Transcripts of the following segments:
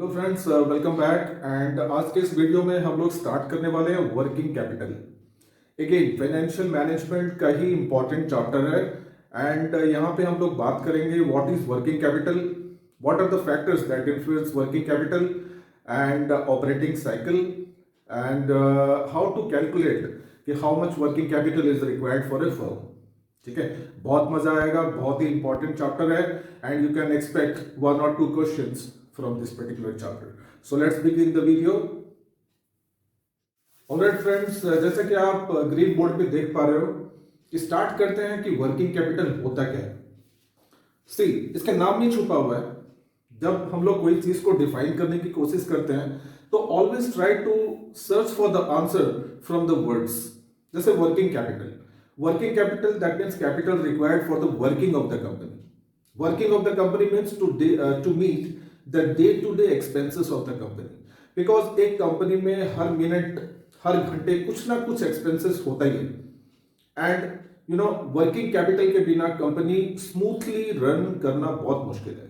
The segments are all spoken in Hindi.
Hello friends, welcome back. And आज के इस वीडियो में हम लोग स्टार्ट करने वाले हैं working capital. Again financial management का ही इंपॉर्टेंट चैप्टर है। एंड यहाँ पे हम लोग बात करेंगे what is working capital, what are the factors that influence working capital and operating cycle and how to calculate कि how much working capital is required for a firm. ठीक है, बहुत मजा आएगा, बहुत ही इंपॉर्टेंट चैप्टर है and you can expect 1 or 2 questions from this particular chapter. So let's begin the video. Alright friends, जैसे कि आप ग्रीन बोर्ड पे देख पा रहे हो कि स्टार्ट करते हैं कि वर्किंग कैपिटल होता क्या है। सी, इसके नाम में छुपा हुआ है। जब हम लोग कोई चीज को डिफाइन करने की कोशिश करते हैं तो always try to search for the answer from the words. जैसे working capital that means capital required for the working of the company. Working of the company means to meet the day to day expenses of the company. Because एक कंपनी में हर मिनट हर घंटे कुछ ना कुछ एक्सपेंसेस होता ही है। And you know working capital के बिना कंपनी स्मूथली रन करना बहुत मुश्किल है।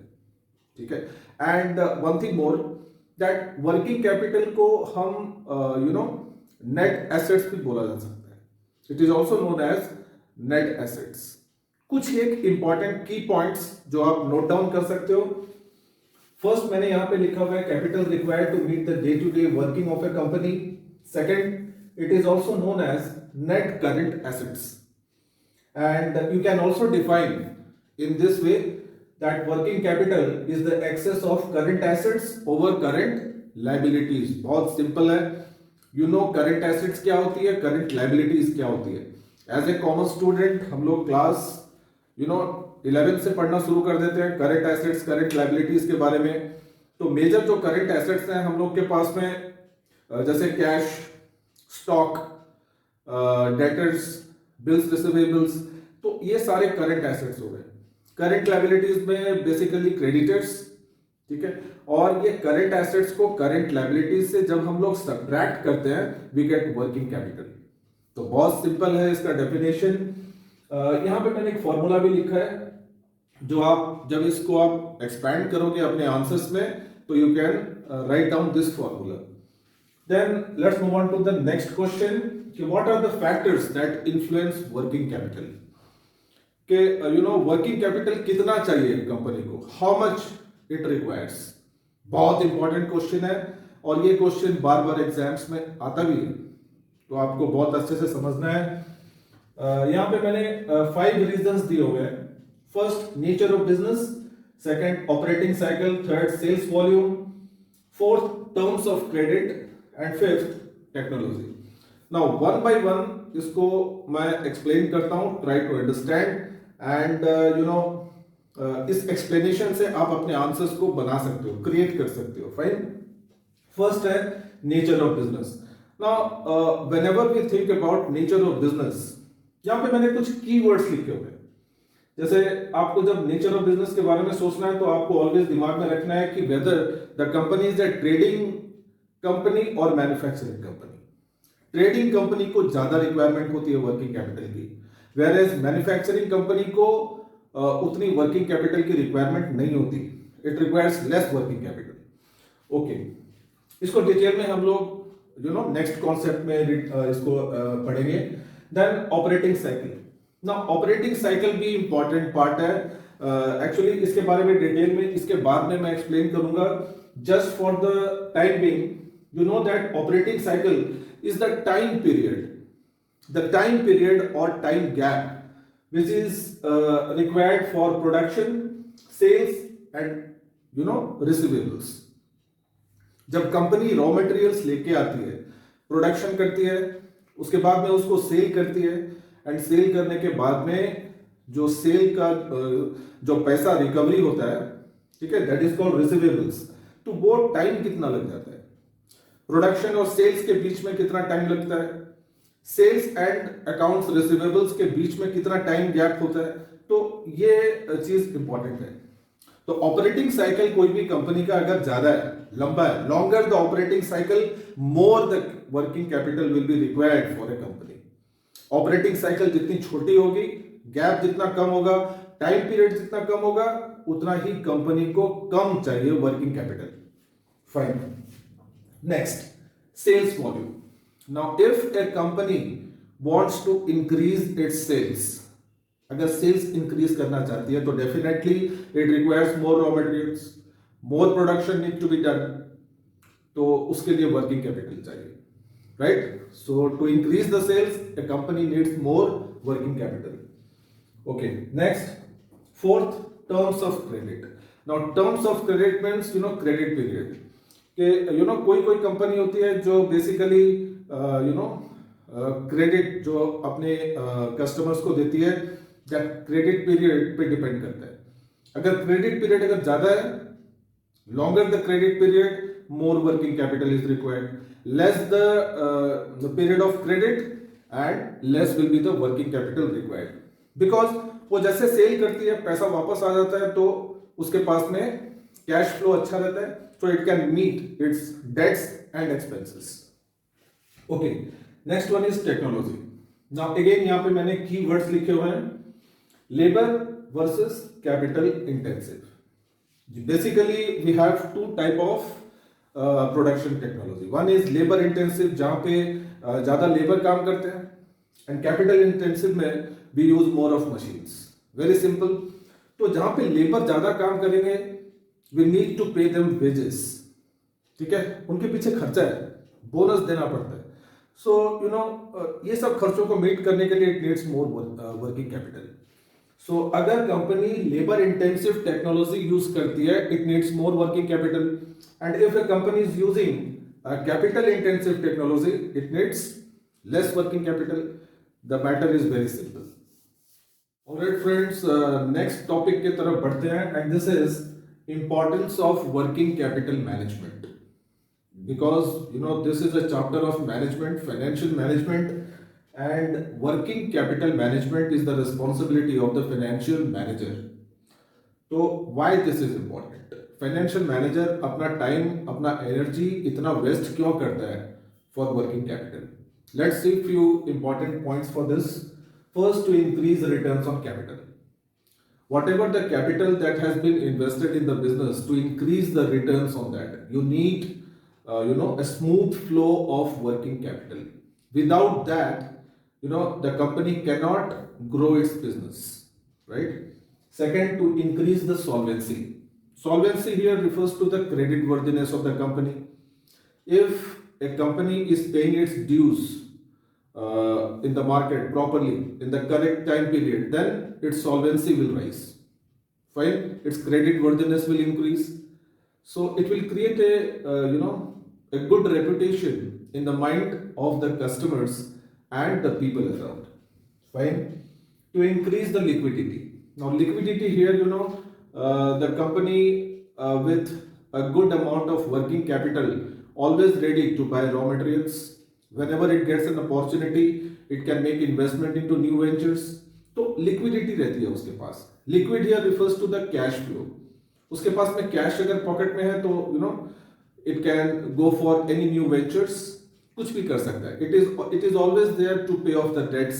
ठीक है, and one thing more that working capital को हम नेट एसेट्स भी बोला जा सकता है। It is also known as net assets. कुछ एक इंपॉर्टेंट की पॉइंट्स जो आप नोट डाउन कर सकते हो। फर्स्ट मैंने यहां पे लिखा हुआ है capital required to meet the day to day working of a company. Second, it is also known as net current assets and you can also define in this way that working capital is the excess of current assets over current liabilities. बहुत सिंपल है। यू नो करंट एसेट्स क्या होती है, करंट लायबिलिटीज क्या होती है। एज ए कॉमन स्टूडेंट हम लोग क्लास 11 से पढ़ना शुरू कर देते हैं करंट एसेट्स करंट लायबिलिटीज के बारे में। तो मेजर जो करंट एसेट्स हैं हम लोग के पास में जैसे cash, stock, debtors, bills receivables, तो ये सारे करंट एसेट्स हो गए। करंट लायबिलिटीज में बेसिकली क्रेडिटर्स। ठीक है, और ये करंट एसेट्स को करंट लायबिलिटीज से जब हम लोग सब्ट्रैक्ट करते हैं वी गेट वर्किंग कैपिटल। तो बहुत सिंपल है इसका डेफिनेशन। यहां पे मैंने एक फॉर्मूला भी लिखा है जो आप जब इसको आप एक्सपैंड करोगे अपने आंसर्स में तो you can write down this formula. Then let's move on to the next question कि what are the factors that influence working capital. कि वर्किंग कैपिटल कितना चाहिए कंपनी को, हाउ मच इट रिक्वायर्स। बहुत इंपॉर्टेंट क्वेश्चन है और ये क्वेश्चन बार बार एग्जाम्स में आता भी है, तो आपको बहुत अच्छे से समझना है। यहां पे मैंने 5 रीजंस दिए हुए हैं। First, nature of business. Second, operating cycle. Third, sales volume. Fourth, terms of credit and fifth, technology. Now one by one इसको मैं एक्सप्लेन करता हूं, ट्राई टू अंडरस्टैंड एंड इस एक्सप्लेनेशन से आप अपने आंसर्स को बना सकते हो, क्रिएट कर सकते हो। फाइन। फर्स्ट है nature of business. Now whenever we think about nature of business, यहां पे मैंने कुछ कीवर्ड्स लिखे हुए हैं। जैसे आपको जब नेचर ऑफ बिजनेस के बारे में सोचना है तो आपको ऑलवेज दिमाग में रखना है कि whether the company is a trading company और मैन्युफैक्चरिंग कंपनी। ट्रेडिंग कंपनी को ज्यादा रिक्वायरमेंट होती है वर्किंग कैपिटल की, वेयर एज मैन्युफैक्चरिंग कंपनी को उतनी वर्किंग कैपिटल की रिक्वायरमेंट नहीं होती। It requires less working capital. Okay, इसको डिटेल में हम लोग नेक्स्ट कॉन्सेप्ट में इसको पढ़ेंगे। Then operating cycle. ना ऑपरेटिंग साइकिल भी इंपॉर्टेंट पार्ट है। एक्चुअली इसके बारे में डिटेल में इसके बाद में मैं एक्सप्लेन करूंगा। Just for the time being you know that operating cycle is the time period और time gap which is required for production, sales and receivables. जब कंपनी रॉ मटेरियल्स लेके आती है, प्रोडक्शन करती है, उसके बाद में उसको सेल करती है एंड सेल करने के बाद में जो सेल का जो पैसा रिकवरी होता है, ठीक है, दैट इज कॉल्ड रिसीवेबल्स। तो वो टाइम कितना लग जाता है, प्रोडक्शन और सेल्स के बीच में कितना टाइम लगता है, सेल्स एंड अकाउंट्स रिसीवेबल्स के बीच में कितना टाइम गैप होता है, तो ये चीज इंपॉर्टेंट है। तो ऑपरेटिंग साइकिल कोई भी कंपनी का अगर ज्यादा है, लंबा है, longer the operating cycle more the working capital will be required for A company. Operating cycle जितनी छोटी होगी, गैप जितना कम होगा, टाइम पीरियड जितना कम होगा, उतना ही कंपनी को कम चाहिए working capital. Fine. Next, sales volume. Now, if a company wants to increase its sales, अगर सेल्स इंक्रीज करना चाहती है तो definitely it requires more raw materials, more production need to be done, तो उसके लिए वर्किंग कैपिटल चाहिए, right? So to increase the sales a company needs more working capital. Okay, next, fourth, terms of credit. Now terms of credit means credit period. कि कोई कोई कंपनी होती है जो बेसिकली क्रेडिट जो अपने कस्टमर्स को देती है, दैट क्रेडिट पीरियड पे डिपेंड करता है. अगर क्रेडिट पीरियड अगर ज्यादा है, longer the credit period, more working capital is required. Less the period of credit and less will be the working capital required. Because वो जैसे सेल करती है पैसा वापस आ जाता है तो उसके पास में कैश फ्लो अच्छा रहता है, so it can meet its debts and expenses. Okay, next one is technology. Now again यहाँ पे मैंने keywords लिखे हुए हैं, labor versus capital intensive. Basically we have two type of production technology. One is labour intensive, जहां पे ज्यादा लेबर काम करते हैं, एंड कैपिटल इंटेंसिव में we use more of machines. Very simple. तो जहां पे लेबर ज्यादा काम करेंगे, we need to pay them wages. ठीक है, उनके पीछे खर्चा है, बोनस देना पड़ता है. सो ये सब खर्चों को मीट करने के लिए it needs more working capital. So अगर company labour intensive technology use करती है, it needs more working capital. And if a company is using capital intensive technology, it needs less working capital. The matter is very simple. Alright friends, next topic की तरफ बढ़ते हैं, and this is importance of working capital management. Because this is a chapter of management, financial management. And working capital management is the responsibility of the financial manager. So why this is important? Financial manager अपना टाइम, अपना एनर्जी इतना वेस्ट क्यों करता है for working capital? Let's see few important points for this. First, to increase the returns on capital. Whatever the capital that has been invested in the business, to increase the returns on that, you need a smooth flow of working capital. Without that, the company cannot grow its business, right? Second, to increase the solvency. Solvency here refers to the credit worthiness of the company. If a company is paying its dues in the market properly in the correct time period, then its solvency will rise. Fine, its credit worthiness will increase. So it will create a good reputation in the mind of the customers and the people around. Fine. To increase the liquidity. Now liquidity here, the company with a good amount of working capital, always ready to buy raw materials. Whenever it gets an opportunity, it can make investment into new ventures. तो liquidity रहती है उसके पास. Liquid here refers to the cash flow. उसके पास में cash अगर pocket में है तो it can go for any new ventures. कुछ भी कर सकता है. It is always there to pay off the debts,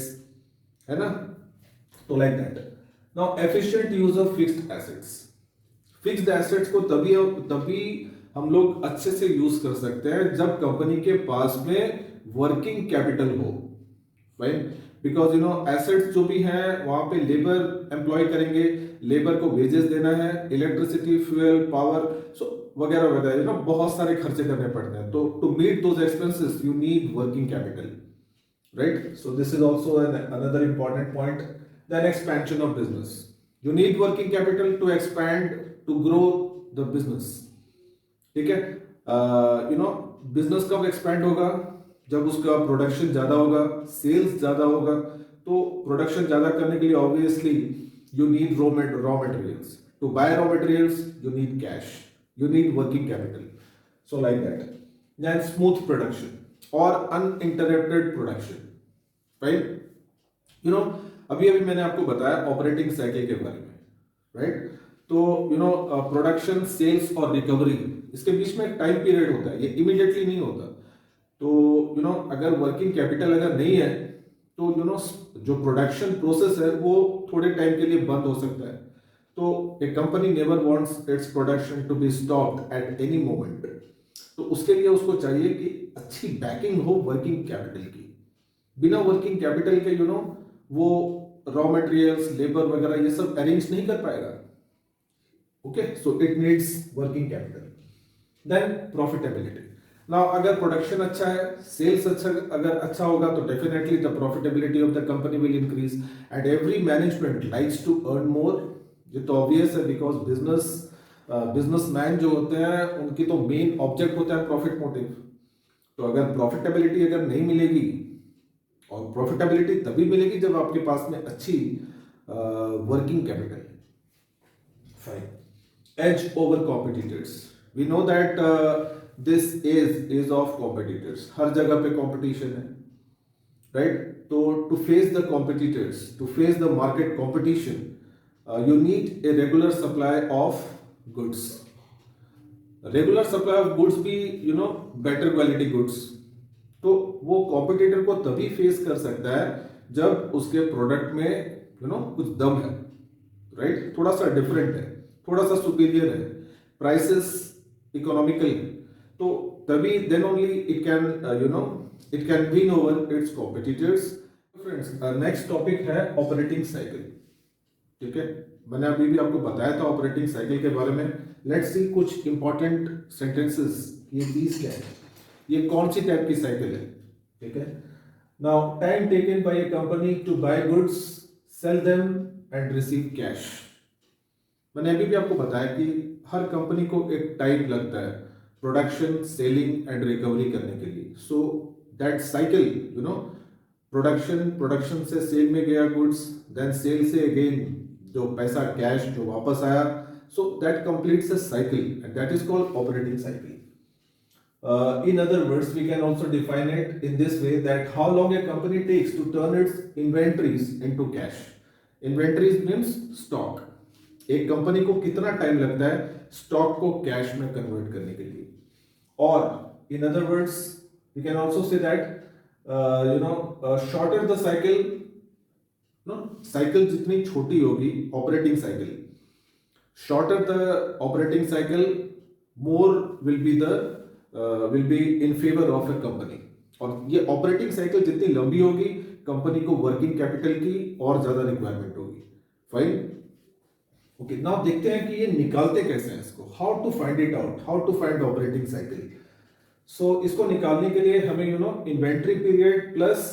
है ना? तो like that. Now efficient use of fixed assets. Fixed assets को तभी हम लोग अच्छे से यूज कर सकते हैं जब कंपनी के पास में वर्किंग कैपिटल हो. Fine? Because assets जो भी हैं वहां पे लेबर एम्प्लॉय करेंगे, लेबर को वेजेस देना है, इलेक्ट्रिसिटी, फ्यूल, पावर, सो वगैरह वगैरह, बहुत सारे खर्चे करने पड़ते हैं. तो to meet those expenses you need working capital, right? So this is also another important point. Then expansion of business. You need working capital to expand, to grow the business. ठीक है, बिजनेस कब एक्सपैंड होगा? जब उसका प्रोडक्शन ज्यादा होगा, सेल्स ज्यादा होगा. तो प्रोडक्शन ज्यादा करने के लिए obviously you need raw materials. To buy raw materials, you need cash. You need working capital. So like that. Then smooth production or uninterrupted production. Right? अभी मैंने आपको बताया ऑपरेटिंग साइकिल के बारे में, राइट? तो प्रोडक्शन, सेल्स और रिकवरी, इसके बीच में टाइम पीरियड होता है, ये इमीडिएटली नहीं होता. तो अगर वर्किंग कैपिटल अगर नहीं है तो जो प्रोडक्शन प्रोसेस है वो थोड़े टाइम के लिए बंद हो सकता है. तो a company never wants its production to be stopped at any moment. तो उसके लिए उसको चाहिए कि अच्छी बैकिंग हो वर्किंग कैपिटल की। बिना वर्किंग कैपिटल के वो रॉ मटेरियल्स लेबर वगैरह ये सब अरेंज नहीं कर पाएगा। Okay, so it needs working capital. Then profitability. Now अगर प्रोडक्शन अच्छा है, सेल्स अगर अच्छा होगा तो definitely the profitability of the company will increase and every management likes to earn more. ये तो ऑब्वियस है बिकॉज बिजनेसमैन जो होते हैं उनकी तो मेन ऑब्जेक्ट होता है प्रॉफिट मोटिव। तो अगर प्रॉफिटेबिलिटी अगर नहीं मिलेगी, और प्रॉफिटेबिलिटी तभी मिलेगी जब आपके पास में अच्छी वर्किंग कैपिटल है। Fine. Edge over competitors. We know that this age of competitors, हर जगह पे कॉम्पिटिशन है, राइट? तो to face the competitors, to face the market competition, you need a regular supply of goods. Regular supply of goods भी बेटर क्वालिटी गुड्स। तो वो कॉम्पिटिटर को तभी फेस कर सकता है जब उसके प्रोडक्ट में कुछ दम है, राइट? थोड़ा सा डिफरेंट है, थोड़ा सा सुपीरियर है, प्राइसेस इकोनॉमिकल है, तो तभी then only it can win over its competitors. Friends, next topic है ऑपरेटिंग साइकिल। ठीक है, मैंने अभी भी आपको बताया था ऑपरेटिंग साइकिल के बारे में। लेट्स सी कुछ इंपॉर्टेंट सेंटेंसेस, ये चीज क्या है, ये कौन सी टाइप की साइकिल है। ठीक है, now time taken by a company to buy goods, sell them and receive cash. मैंने अभी भी आपको बताया कि हर कंपनी को एक टाइम लगता है प्रोडक्शन, सेलिंग एंड रिकवरी करने के लिए। सो दैट साइकिल प्रोडक्शन से सेल में गया गुड्स, देन सेल से अगेन जो पैसा कैश जो वापस आया, so that completes a cycle and that is called operating cycle. In other words, we can also define it in this way that how long a company takes to turn its inventories into cash. Inventories means stock. एक कंपनी को कितना टाइम लगता है स्टॉक को कैश में कन्वर्ट करने के लिए। और in other words, we can also say that shorter the cycle, cycle जितनी छोटी होगी operating cycle, shorter the operating cycle, more will be in favour of a company. और ये ऑपरेटिंग साइकिल जितनी लंबी होगी कंपनी को वर्किंग कैपिटल की और ज्यादा रिक्वायरमेंट होगी। Fine, okay. नाउ देखते हैं कि ये निकालते कैसे हैं इसको, how to find it out, how to find operating cycle. So इसको निकालने के लिए हमें inventory period plus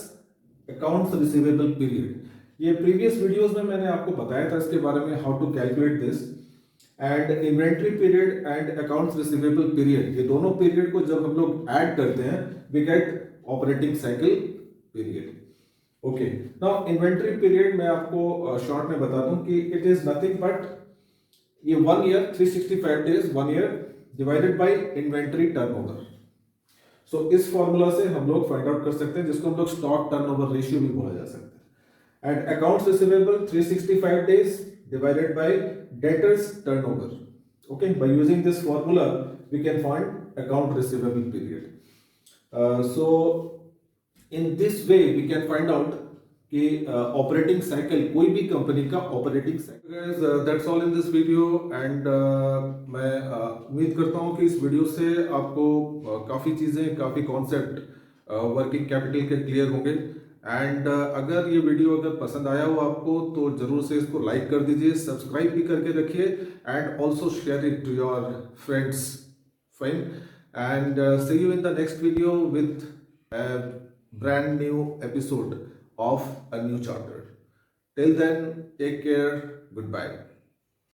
accounts receivable period, ये प्रीवियस वीडियोस में मैंने आपको बताया था इसके बारे में, how to calculate this. And inventory period and accounts receivable period, ये दोनों पीरियड को जब हम लोग ऐड करते हैं we get operating cycle period. Okay, now inventory period मैं आपको शॉर्ट में बता दूं कि इट इज नथिंग बट ये 1 year 365 days 1 year divided by inventory turnover. So इस फॉर्मूला से हम लोग फाइंड आउट कर सकते हैं, जिसको हम लोग स्टॉक टर्नओवर रेशियो भी बोला जा सकता है। And accounts receivable 365 days divided by debtors turnover. Okay, by using this formula we can find account receivable period. So in this way we can find out कि ऑपरेटिंग साइकिल, कोई भी कंपनी का operating cycle. Guys, that's all in this video and मैं उम्मीद करता हूँ कि इस वीडियो से आपको काफ़ी चीज़ें, काफ़ी कॉन्सेप्ट वर्किंग कैपिटल के क्लियर होंगे। एंड अगर ये वीडियो अगर पसंद आया हो आपको तो जरूर से इसको लाइक कर दीजिए, सब्सक्राइब भी करके रखिए and also share it to your friends. Fine, and see you in the next video with a brand new episode of a new chapter. Till then, take care. Goodbye.